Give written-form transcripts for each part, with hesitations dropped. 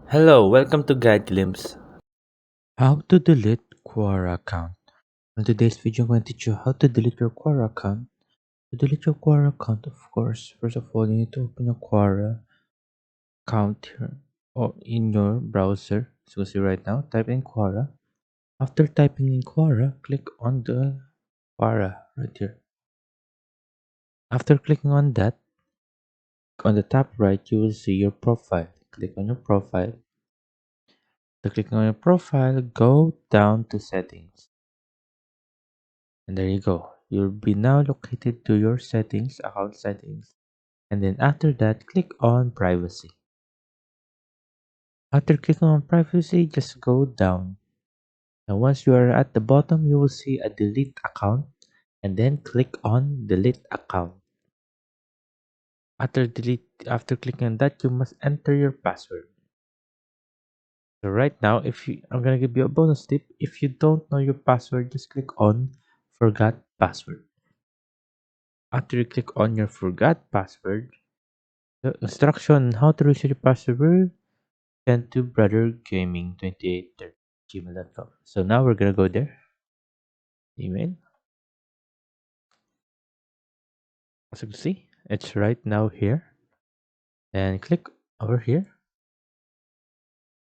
Hello, welcome to Guide Glimpse. How to delete Quora account. In today's video, I'm going to teach you how to delete your Quora account. To delete your Quora account, of course, first of all, you need to open your Quora account here or in your browser. So you see right now, type in Quora. After typing in Quora, click on the Quora right here. After clicking on that, on the top right, you will see your profile. Click on your profile. After clicking on your profile, go down to settings. And there you go. You'll be now located to your settings, account settings. And then after that, click on privacy. After clicking on privacy, just go down. And once you are at the bottom, you will see a delete account. And then click on delete account. After clicking on that, you must enter your password. So right now, I'm gonna give you a bonus tip. If you don't know your password, just click on forgot password. After you click on your forgot password, the instruction on how to reset your password sent to brothergaming28@gmail.com. So now we're gonna go there. Email. As you can see, it's right now here. And click over here.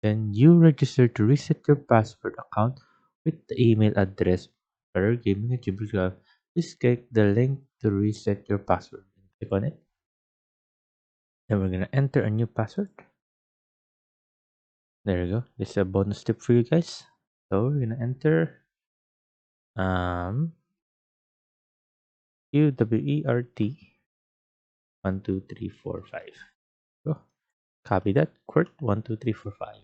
Then you register to reset your password account with the email address brothergaming@gmail.com. Please click the link to reset your password. Click on it. Then we're gonna enter a new password. There you go. This is a bonus tip for you guys. So we're gonna enter QWERT 12345. Go. Copy that. Quert 12345.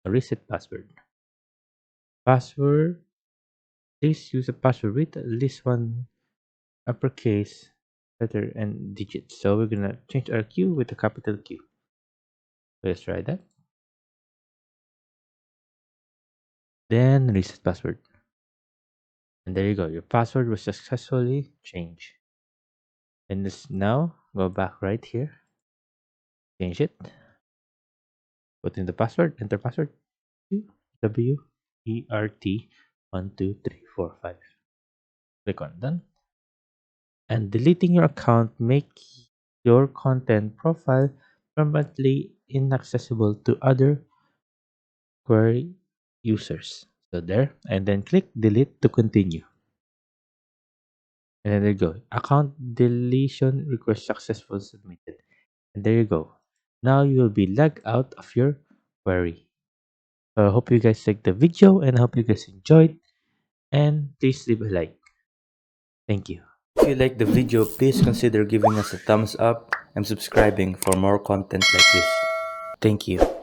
Reset password. Password. Please use a password with at least one uppercase letter and digit. So we're gonna change our Q with a capital Q. Let's try that. Then reset password. And there you go. Your password was successfully changed. And this now go back right here. Change it. Put in the password. Enter password. QWERT 12345. Click on done. And deleting your account make your content profile permanently inaccessible to other query users. So there, and then click delete to continue. And then there you go. Account deletion request successful submitted. And there you go. Now you will be logged out of your query. So I hope you guys liked the video and I hope you guys enjoyed. And please leave a like. Thank you. If you like the video, please consider giving us a thumbs up and subscribing for more content like this. Thank you.